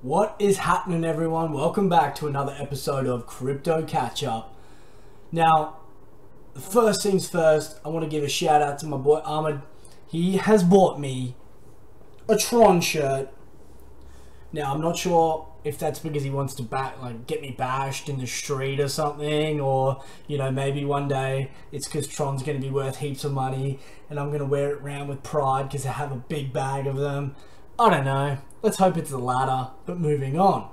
What is happening, everyone? Welcome back to another episode of Crypto Catch Up. Now, first things first, I want to give a shout out to my boy Ahmed. He has bought me a Tron shirt. Now, I'm not sure if that's because he wants to get me bashed in the street or something, or maybe one day it's because Tron's going to be worth heaps of money and I'm going to wear it around with pride because I have a big bag of them. I don't know. Let's hope it's the latter, but moving on.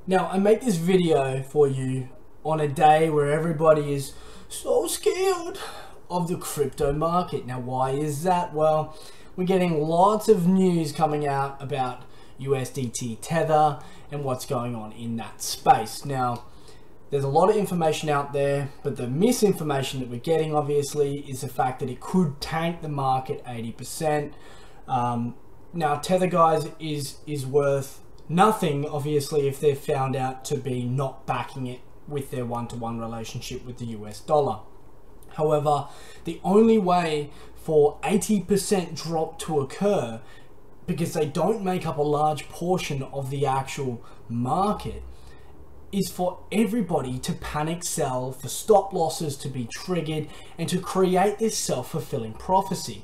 Now, I make this video for you on a day where everybody is so scared of the crypto market. Now, why is that? Well, we're getting lots of news coming out about USDT Tether and what's going on in that space. Now, there's a lot of information out there, but the misinformation that we're getting, obviously, is the fact that it could tank the market 80%. Now, Tether, guys, is worth nothing, obviously, if they're found out to be not backing it with their one-to-one relationship with the US dollar. However, the only way for 80% drop to occur, because they don't make up a large portion of the actual market, is for everybody to panic sell, for stop losses to be triggered, and to create this self-fulfilling prophecy.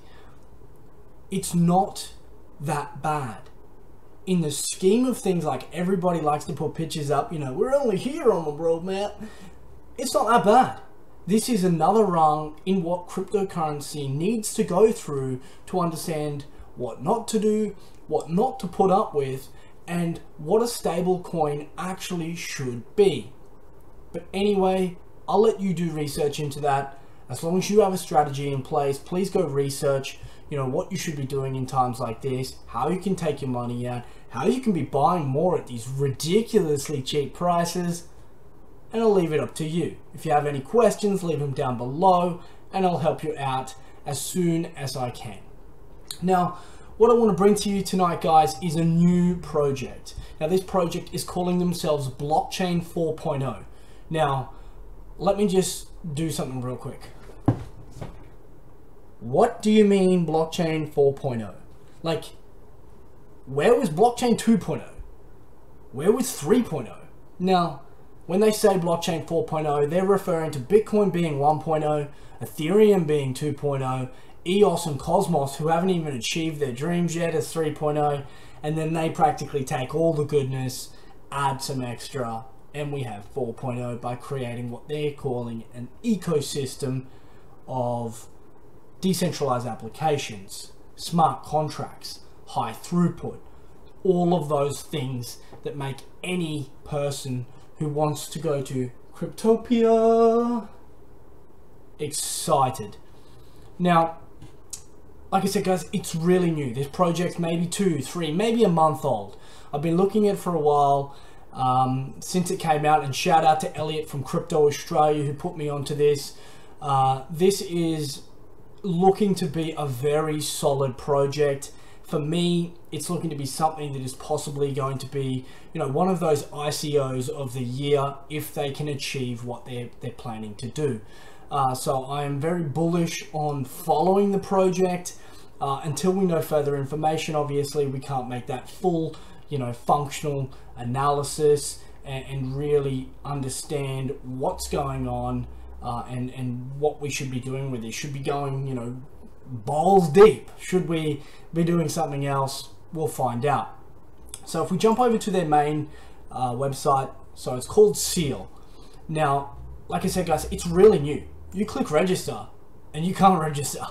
It's not that bad. In the scheme of things, like everybody likes to put pictures up, we're only here on the roadmap. It's not that bad. This is another rung in what cryptocurrency needs to go through to understand what not to do, what not to put up with, and what a stable coin actually should be. But anyway, I'll let you do research into that. As long as you have a strategy in place, please go research what you should be doing in times like this, how you can take your money out, how you can be buying more at these ridiculously cheap prices, and I'll leave it up to you. If you have any questions, leave them down below and I'll help you out as soon as I can. Now, what I want to bring to you tonight, guys, is a new project. Now, this project is calling themselves Blockchain 4.0. Now, let me just do something real quick. What do you mean Blockchain 4.0? Like, where was Blockchain 2.0? Where was 3.0? Now, when they say Blockchain 4.0, they're referring to Bitcoin being 1.0, Ethereum being 2.0, EOS and Cosmos, who haven't even achieved their dreams yet, as 3.0, and then they practically take all the goodness, add some extra, and we have 4.0 by creating what they're calling an ecosystem of decentralized applications, smart contracts, high throughput, all of those things that make any person who wants to go to Cryptopia excited. Now, like I said, guys, it's really new. This project's maybe 2, 3, maybe a month old. I've been looking at it for a while since it came out, and shout out to Elliot from Crypto Australia who put me onto this. This is looking to be a very solid project. For me, it's looking to be something that is possibly going to be, one of those ICOs of the year if they can achieve what they're planning to do. So I am very bullish on following the project. Until we know further information, obviously, we can't make that full, functional analysis and really understand what's going on. And what we should be doing with it. Should be going, balls deep. Should we be doing something else? We'll find out. So if we jump over to their main website, so it's called Seele. Now, like I said, guys, it's really new. You click register and you can't register.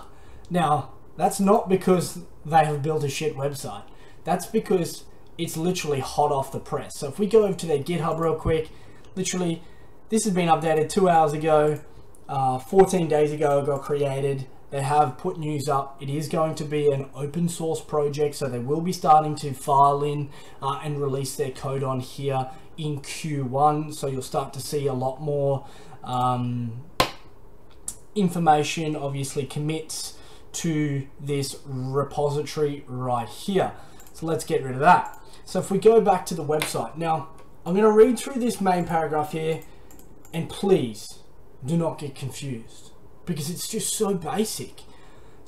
Now, that's not because they have built a shit website. That's because it's literally hot off the press. So if we go over to their GitHub real quick, literally, this has been updated 2 hours ago, 14 days ago it got created. They have put news up. It is going to be an open source project, so they will be starting to file in and release their code on here in Q1. So you'll start to see a lot more information, obviously commits to this repository right here. So let's get rid of that. So if we go back to the website. Now, I'm going to read through this main paragraph here. And please do not get confused because it's just so basic.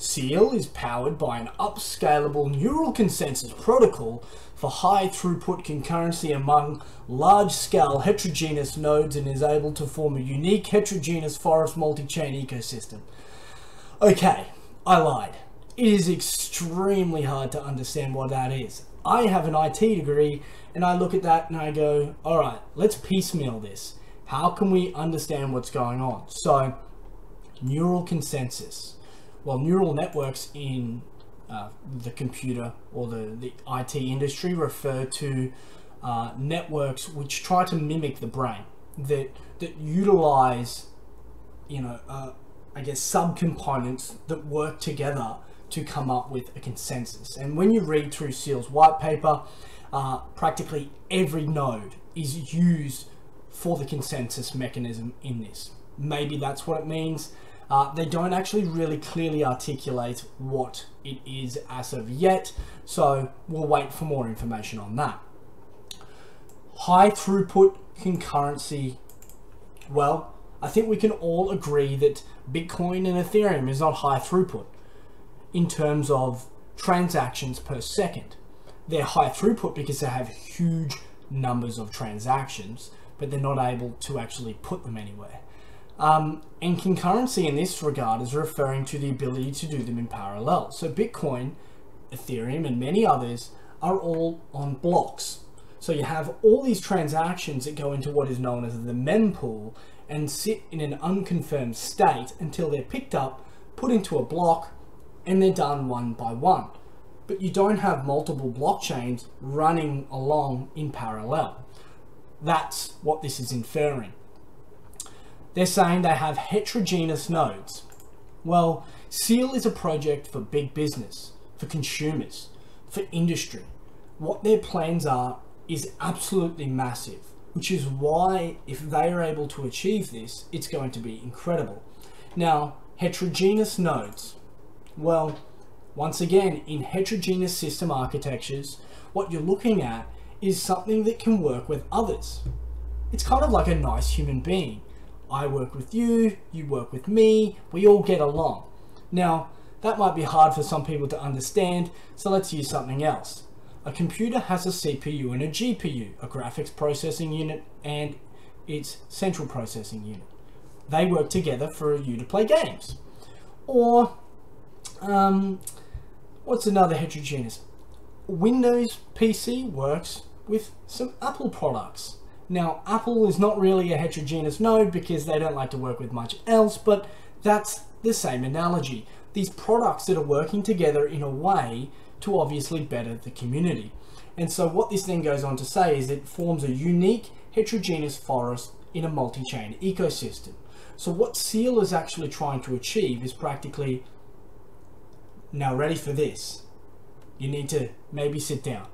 Seele is powered by an upscalable neural consensus protocol for high throughput concurrency among large-scale heterogeneous nodes and is able to form a unique heterogeneous forest multi-chain ecosystem. Okay, I lied. It is extremely hard to understand what that is. I have an IT degree and I look at that and I go, all right, let's piecemeal this. How can we understand what's going on? So, neural consensus. Well, neural networks in the computer or the IT industry refer to networks which try to mimic the brain, that utilize, I guess, subcomponents that work together to come up with a consensus. And when you read through Seele's white paper, practically every node is used for the consensus mechanism in this. Maybe that's what it means. They don't actually really clearly articulate what it is as of yet, so we'll wait for more information on that. High throughput concurrency. Well, I think we can all agree that Bitcoin and Ethereum is not high throughput in terms of transactions per second. They're high throughput because they have huge numbers of transactions, but they're not able to actually put them anywhere. And concurrency in this regard is referring to the ability to do them in parallel. So Bitcoin, Ethereum, and many others are all on blocks. So you have all these transactions that go into what is known as the mempool and sit in an unconfirmed state until they're picked up, put into a block, and they're done one by one. But you don't have multiple blockchains running along in parallel. That's what this is inferring. They're saying they have heterogeneous nodes. Well, Seele is a project for big business, for consumers, for industry. What their plans are is absolutely massive, which is why if they are able to achieve this, it's going to be incredible. Now, heterogeneous nodes. Well, once again, in heterogeneous system architectures, what you're looking at is something that can work with others. It's kind of like a nice human being. I work with you, you work with me, we all get along. Now, that might be hard for some people to understand, so let's use something else. A computer has a CPU and a GPU, a graphics processing unit, and its central processing unit. They work together for you to play games. Or, what's another heterogeneous? Windows PC works with some Apple products. Now, Apple is not really a heterogeneous node because they don't like to work with much else, but that's the same analogy. These products that are working together in a way to obviously better the community. And so what this then goes on to say is it forms a unique heterogeneous forest in a multi-chain ecosystem. So what Seele is actually trying to achieve is practically, now ready for this, you need to maybe sit down.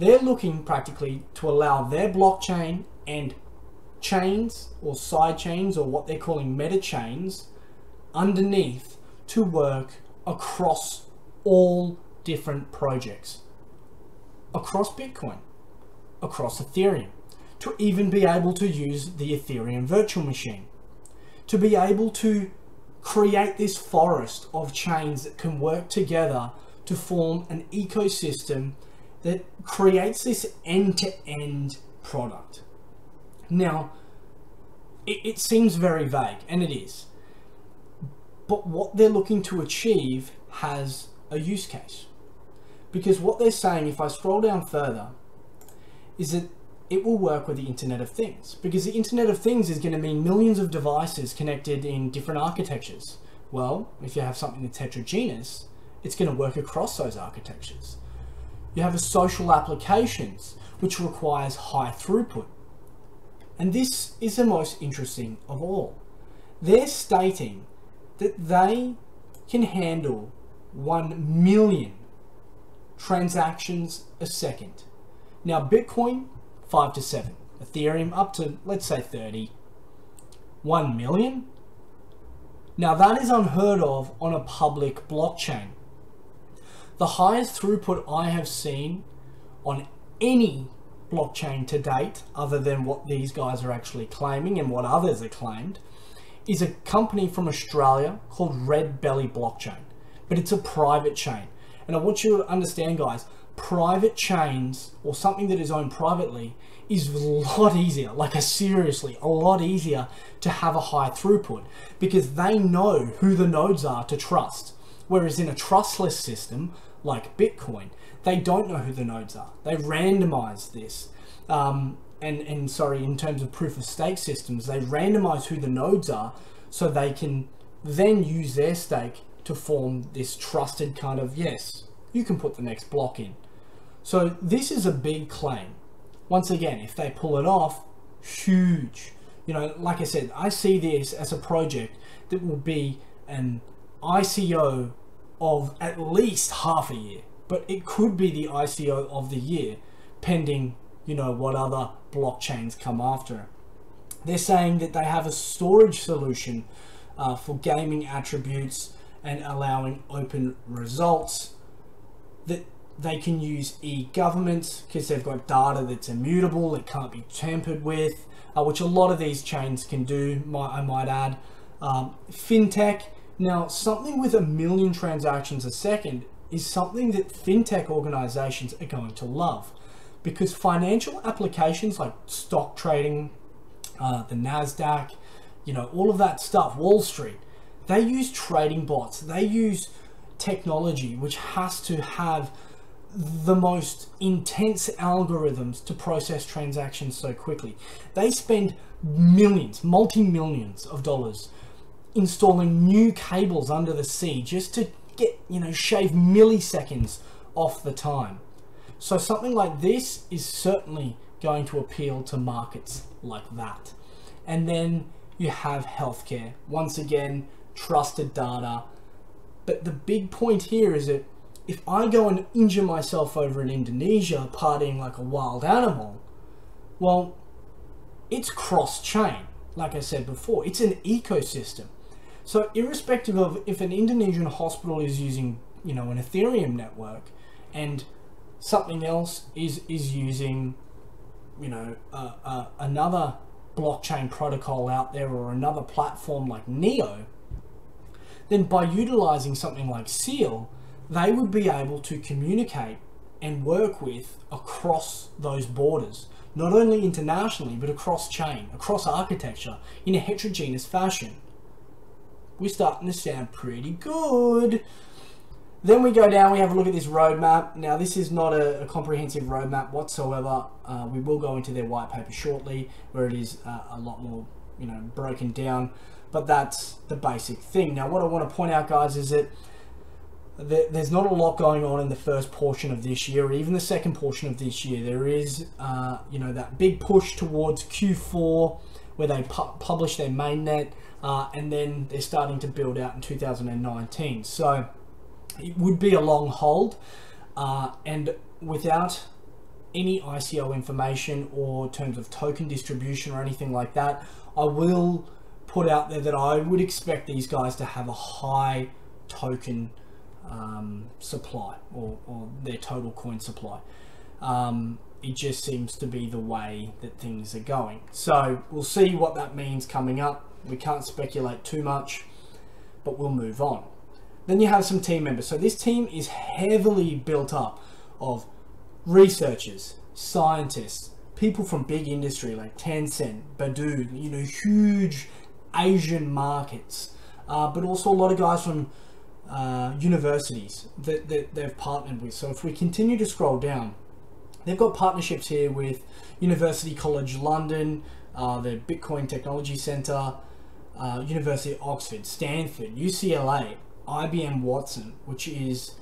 They're looking practically to allow their blockchain and chains or side chains or what they're calling meta chains underneath to work across all different projects, across Bitcoin, across Ethereum, to even be able to use the Ethereum virtual machine, to be able to create this forest of chains that can work together to form an ecosystem that creates this end-to-end product. Now, it seems very vague, and it is. But what they're looking to achieve has a use case. Because what they're saying, if I scroll down further, is that it will work with the Internet of Things. Because the Internet of Things is going to mean millions of devices connected in different architectures. Well, if you have something that's heterogeneous, it's going to work across those architectures. You have a social applications, which requires high throughput. And this is the most interesting of all. They're stating that they can handle 1 million transactions a second. Now, Bitcoin, 5 to 7. Ethereum, up to, let's say, 30. 1 million? Now, that is unheard of on a public blockchain. The highest throughput I have seen on any blockchain to date, other than what these guys are actually claiming and what others are claimed, is a company from Australia called Red Belly Blockchain, but it's a private chain. And I want you to understand, guys, private chains, or something that is owned privately, is a lot easier, seriously, a lot easier to have a high throughput, because they know who the nodes are to trust. Whereas in a trustless system like Bitcoin, they don't know who the nodes are. They randomize this. In terms of proof of stake systems, they randomize who the nodes are so they can then use their stake to form this trusted kind of, yes, you can put the next block in. So this is a big claim. Once again, if they pull it off, huge. You know, like I said, I see this as a project that will be an ICO of at least half a year, but it could be the ICO of the year, pending, you know, what other blockchains come after. They're saying that they have a storage solution for gaming attributes and allowing open results, that they can use e-governments because they've got data that's immutable, it can't be tampered with, which a lot of these chains can do, I might add. Fintech, now something with 1 million transactions a second is something that fintech organizations are going to love, because financial applications like stock trading, the NASDAQ, you know, all of that stuff, Wall Street, they use trading bots, they use technology which has to have the most intense algorithms to process transactions so quickly. They spend millions, multi-millions of dollars installing new cables under the sea just to get, you know, shave milliseconds off the time. So something like this is certainly going to appeal to markets like that. And then you have healthcare. Once again, trusted data. But the big point here is that if I go and injure myself over in Indonesia partying like a wild animal, well, it's cross-chain. Like I said before, it's an ecosystem. So irrespective of if an Indonesian hospital is using, you know, an Ethereum network and something else is using, you know, another blockchain protocol out there, or another platform like Neo, then by utilizing something like Seele, they would be able to communicate and work with across those borders, not only internationally, but across chain, across architecture, in a heterogeneous fashion. We're starting to sound pretty good. Then we go down, we have a look at this roadmap. Now, this is not a comprehensive roadmap whatsoever. We will go into their white paper shortly, where it is a lot more, you know, broken down. But that's the basic thing. Now, what I want to point out, guys, is that there's not a lot going on in the first portion of this year, or even the second portion of this year. There is, you know, that big push towards Q4, where they publish their mainnet, and then they're starting to build out in 2019. So it would be a long hold, and without any ICO information or terms of token distribution or anything like that, I will put out there that I would expect these guys to have a high token supply, or their total coin supply. It just seems to be the way that things are going. So we'll see what that means coming up. We can't speculate too much, but we'll move on. Then you have some team members. So this team is heavily built up of researchers, scientists, people from big industry like Tencent, Baidu, you know, huge Asian markets, but also a lot of guys from universities that they've partnered with. So if we continue to scroll down, they've got partnerships here with University College London, the Bitcoin Technology Centre, University of Oxford, Stanford, UCLA, IBM Watson, which is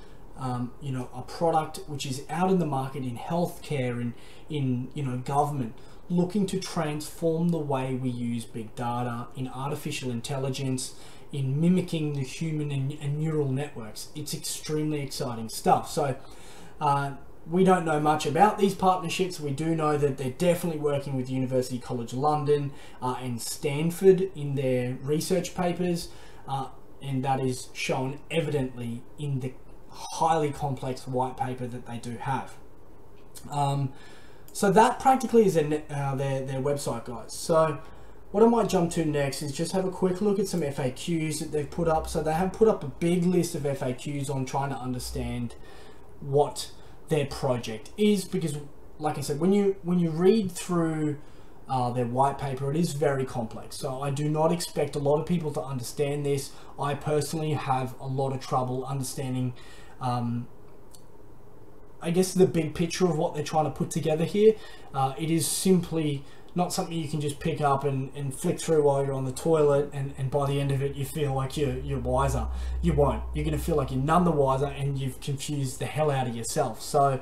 you know, a product which is out in the market in healthcare and in, you know, government, looking to transform the way we use big data, in artificial intelligence, in mimicking the human and neural networks. It's extremely exciting stuff. So we don't know much about these partnerships. We do know that they're definitely working with University College London and Stanford in their research papers, and that is shown evidently in the highly complex white paper that they do have. So that practically is their website, guys. So what I might jump to next is just have a quick look at some FAQs that they've put up. So they have put up a big list of FAQs on trying to understand what their project is, because like I said, when you read through their white paper, it is very complex. So I do not expect a lot of people to understand this. I personally have a lot of trouble understanding I guess the big picture of what they're trying to put together here. It is simply not something you can just pick up and flick through while you're on the toilet, and by the end of it you feel like you're wiser. You won't. You're going to feel like you're none the wiser, and you've confused the hell out of yourself. So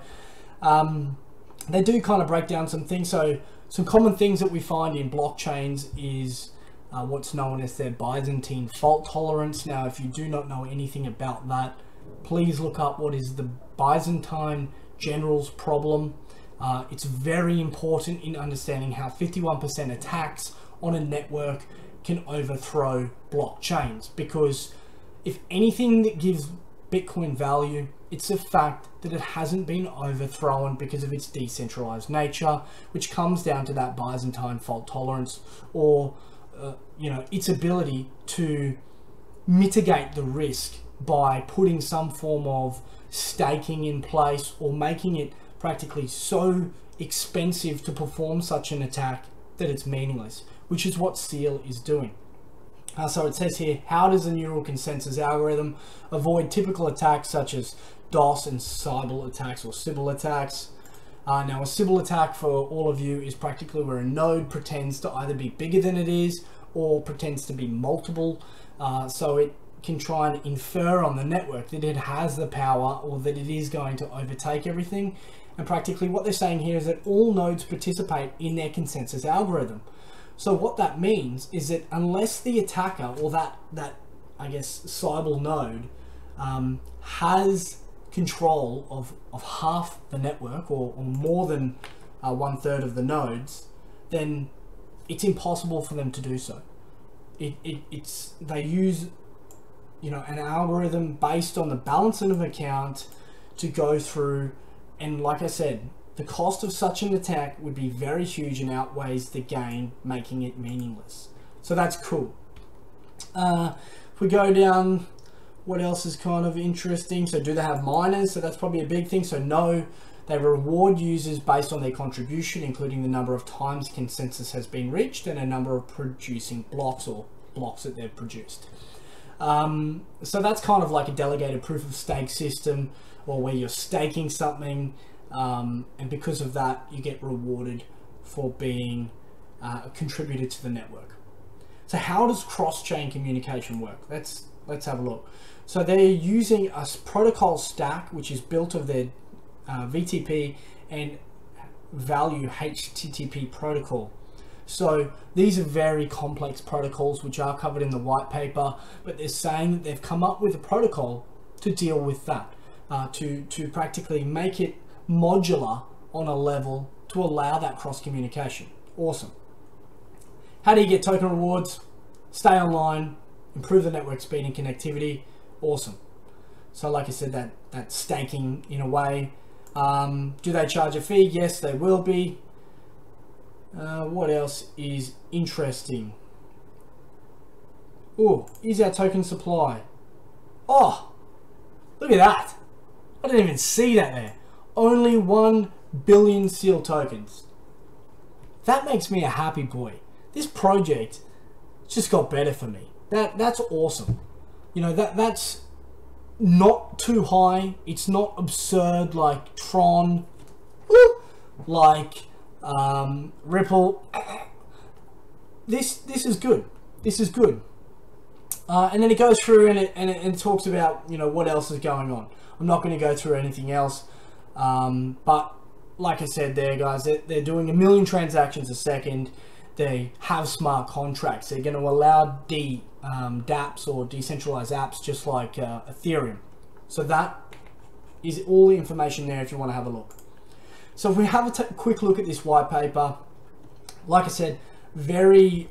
they do kind of break down some things. So some common things that we find in blockchains is what's known as their Byzantine fault tolerance. Now, if you do not know anything about that, please look up what is the Byzantine generals problem. It's very important in understanding how 51% attacks on a network can overthrow blockchains, because if anything that gives Bitcoin value, it's the fact that it hasn't been overthrown because of its decentralized nature, which comes down to that Byzantine fault tolerance, or you know, its ability to mitigate the risk by putting some form of staking in place, or making it practically so expensive to perform such an attack that it's meaningless, which is what Seele is doing. So it says here, how does the neural consensus algorithm avoid typical attacks such as DOS and Sybil attacks, or Sybil attacks? Now, a Sybil attack, for all of you, is practically where a node pretends to either be bigger than it is or pretends to be multiple. So it can try and infer on the network that it has the power, or that it is going to overtake everything. And practically what they're saying here is that all nodes participate in their consensus algorithm. So what that means is that unless the attacker, or that I guess Sybil node, has control of half the network, or more than 1/3 of the nodes, then it's impossible for them to do so. They use, you know, an algorithm based on the balancing of account to go through, and like I said, the cost of such an attack would be very huge and outweighs the gain, making it meaningless. So that's cool. If we go down, what else is kind of interesting? So do they have miners? So that's probably a big thing. So no, they reward users based on their contribution, including the number of times consensus has been reached and a number of producing blocks, or blocks that they've produced. So that's kind of like a delegated proof of stake system, or where you're staking something, and because of that you get rewarded for being a contributor to the network. So how does cross-chain communication work? Let's have a look. So they're using a protocol stack which is built of their VTP and value HTTP protocol. So these are very complex protocols which are covered in the white paper, but they're saying that they've come up with a protocol to deal with that, to practically make it modular on a level to allow that cross communication. Awesome. How do you get token rewards? Stay online, improve the network speed and connectivity. Awesome. So like I said, that staking in a way. Do they charge a fee? Yes, they will be. What else is interesting? Oh, is our token supply? Oh, look at that. I didn't even see that there. Only 1 billion Seele tokens. That makes me a happy boy. This project just got better for me. That's awesome. You know, that's not too high. It's not absurd like Tron, like Ripple. This is good. This is good. And then it goes through and it talks about, you know, what else is going on. I'm not going to go through anything else, but like I said there, guys, they're doing 1 million transactions a second. They have smart contracts. They're going to allow dApps, or decentralized apps, just like Ethereum. So that is all the information there if you want to have a look. So if we have a quick look at this white paper, like I said, very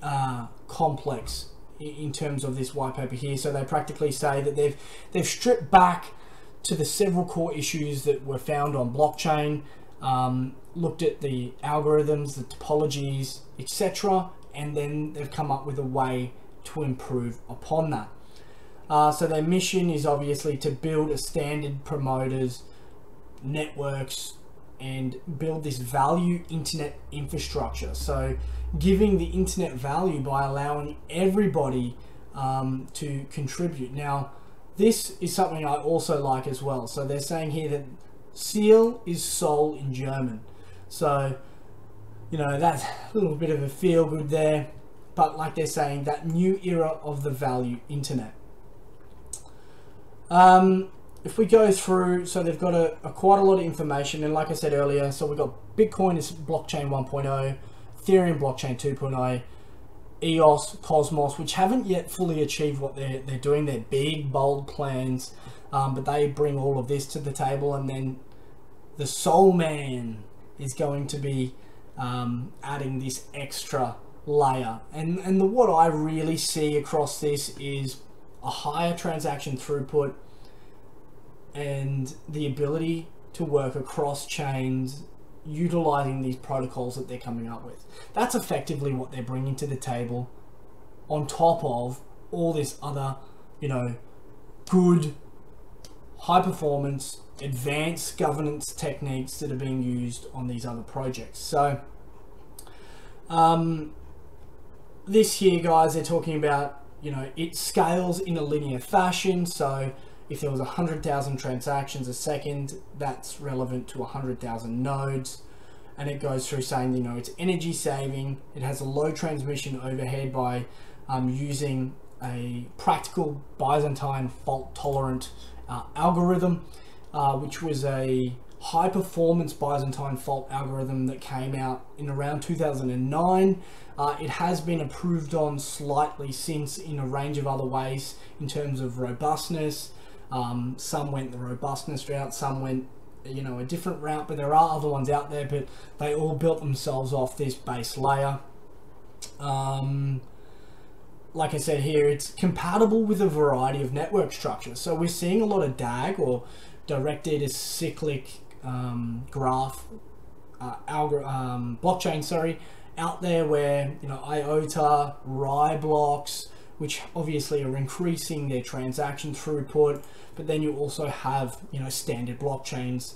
complex in terms of this white paper here. So they practically say that they've stripped back to the several core issues that were found on blockchain, looked at the algorithms, the topologies, etc., and then they've come up with a way to improve upon that. So their mission is obviously to build a standard promoters, networks, and build this value internet infrastructure. So giving the internet value by allowing everybody to contribute. Now, this is something I also like as well. So they're saying here that Seele is soul in German. So, you know, that's a little bit of a feel good there. But like they're saying, that new era of the value internet. If we go through, so they've got quite a lot of information. And like I said earlier, so we've got Bitcoin is blockchain 1.0, Ethereum blockchain 2.0, EOS, Cosmos, which haven't yet fully achieved what they're doing. They're big, bold plans, but they bring all of this to the table. And then the Soul Man is going to be adding this extra layer. And what I really see across this is a higher transaction throughput and the ability to work across chains utilizing these protocols that they're coming up with. That's effectively what they're bringing to the table, on top of all this other, you know, good, high performance, advanced governance techniques that are being used on these other projects. So this here, guys, they're talking about, you know, it scales in a linear fashion. So if there was 100,000 transactions a second, that's relevant to 100,000 nodes. And it goes through saying, you know, it's energy saving. It has a low transmission overhead by using a practical Byzantine fault tolerant algorithm, which was a high performance Byzantine fault algorithm that came out in around 2009. It has been improved on slightly since in a range of other ways in terms of robustness. Some went the robustness route, some went, you know, a different route, but there are other ones out there, but they all built themselves off this base layer. Like I said here, it's compatible with a variety of network structures. So we're seeing a lot of DAG, or directed acyclic graph blockchain, sorry, out there, where, you know, IOTA, RAI blocks, which obviously are increasing their transaction throughput. But then you also have, you know, standard blockchains.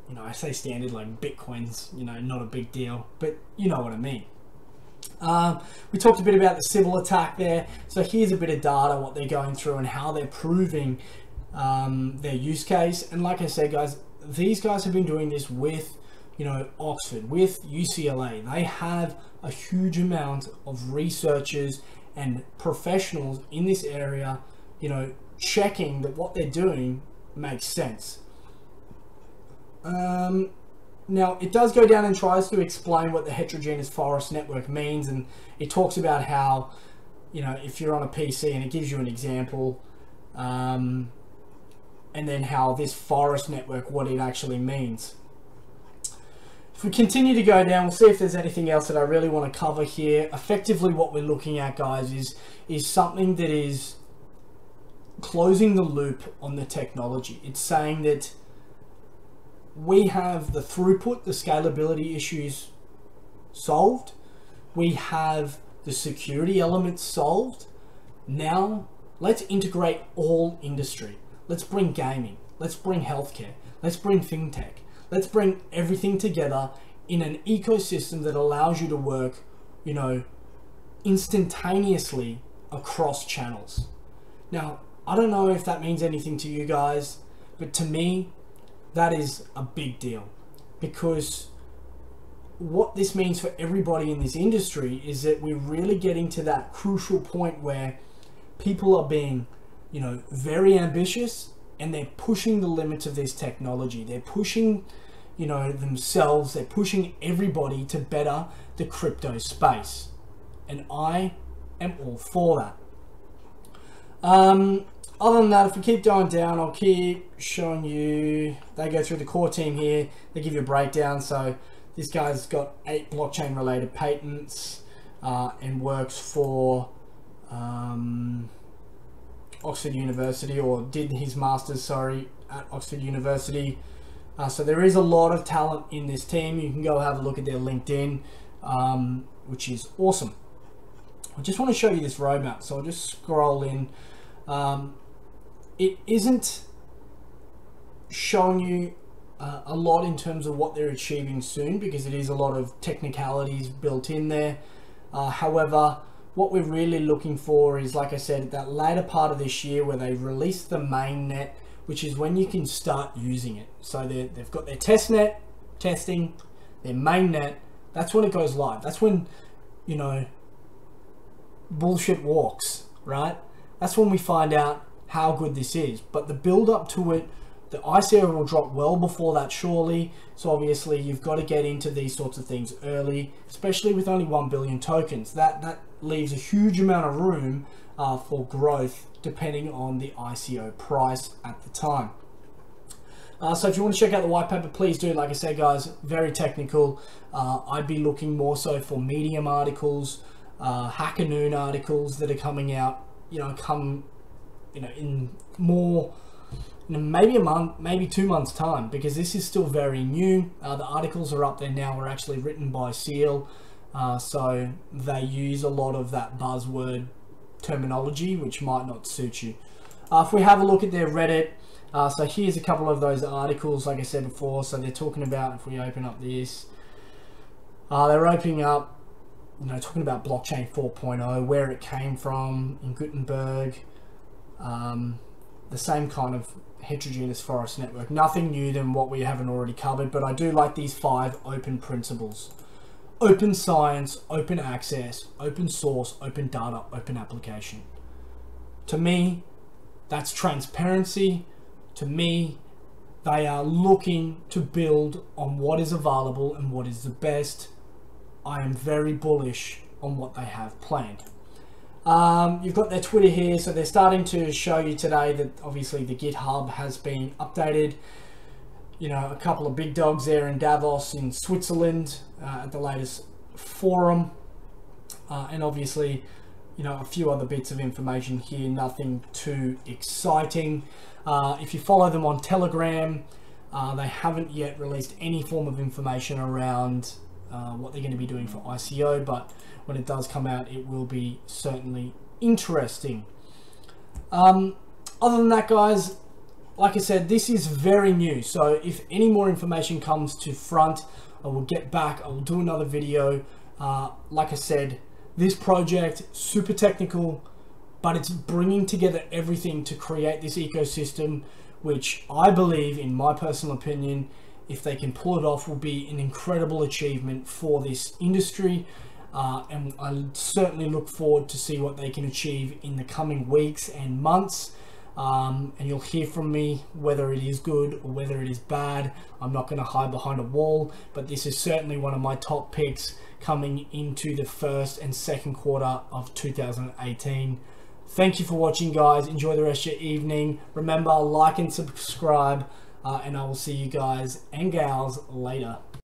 You know, I say standard like Bitcoin's, you know, not a big deal, but you know what I mean. We talked a bit about the Sybil attack there. So here's a bit of data, what they're going through and how they're proving their use case. And like I said, guys, these guys have been doing this with, you know, Oxford, with UCLA. They have a huge amount of researchers and professionals in this area, you know, checking that what they're doing makes sense. Now, it does go down and tries to explain what the heterogeneous forest network means, and it talks about how, you know, if you're on a PC, and it gives you an example, and then how this forest network, what it actually means. If we continue to go down, we'll see if there's anything else that I really want to cover here. Effectively, what we're looking at, guys, is something that is closing the loop on the technology. It's saying that we have the throughput, the scalability issues solved. We have the security elements solved. Now, let's integrate all industry. Let's bring gaming. Let's bring healthcare. Let's bring fintech. Let's bring everything together in an ecosystem that allows you to work, you know, instantaneously across channels. Now, I don't know if that means anything to you guys, but to me, that is a big deal, because what this means for everybody in this industry is that we're really getting to that crucial point where people are being, you know, very ambitious, and they're pushing the limits of this technology. They're pushing, you know, themselves. They're pushing everybody to better the crypto space, and I am all for that. Other than that, if we keep going down, I'll keep showing you. They go through the core team here. They give you a breakdown. So this guy's got 8 blockchain related patents and works for Oxford University, or did his master's, sorry, at Oxford University. So there is a lot of talent in this team. You can go have a look at their LinkedIn, which is awesome. I just want to show you this roadmap. So I'll just scroll in. It isn't showing you a lot in terms of what they're achieving soon, because it is a lot of technicalities built in there. However, what we're really looking for is, like I said, that later part of this year where they release the mainnet, which is when you can start using it. So they've got their testnet testing, their mainnet. That's when it goes live. That's when, you know, bullshit walks, right? That's when we find out how good this is. But the build up to it, the ICO will drop well before that, surely. So obviously you've got to get into these sorts of things early, especially with only 1 billion tokens. That leaves a huge amount of room for growth depending on the ICO price at the time. So if you want to check out the white paper, please do. Like I said, guys, very technical. I'd be looking more so for Medium articles, Hacker Noon articles that are coming out, in more, maybe a month, maybe 2 months time, because this is still very new. The articles are up there now, are actually written by Seele, so they use a lot of that buzzword terminology, which might not suit you. If we have a look at their Reddit, so here's a couple of those articles, like I said before. So they're talking about, if we open up this, they're opening up, talking about blockchain 4.0, where it came from in Gutenberg, the same kind of heterogeneous forest network. Nothing new than what we haven't already covered, but I do like these 5 open principles: open science, open access, open source, open data, open application. To me, that's transparency. To me, they are looking to build on what is available and what is the best. I am very bullish on what they have planned. You've got their Twitter here, so they're starting to show you today that obviously the GitHub has been updated. A couple of big dogs there in Davos in Switzerland at the latest forum, and obviously a few other bits of information here, nothing too exciting. If you follow them on Telegram, they haven't yet released any form of information around what they're going to be doing for ICO, but when it does come out, it will be certainly interesting. Other than that, guys, like I said, this is very new, so if any more information comes to front, I will get back. I will do another video. Like I said, this project, super technical, but it's bringing together everything to create this ecosystem, which I believe, in my personal opinion, if they can pull it off, will be an incredible achievement for this industry. And I certainly look forward to see what they can achieve in the coming weeks and months. And you'll hear from me whether it is good or whether it is bad. I'm not going to hide behind a wall, but this is certainly one of my top picks coming into the first and second quarter of 2018. Thank you for watching, guys. Enjoy the rest of your evening. Remember, like and subscribe, and I will see you guys and gals later.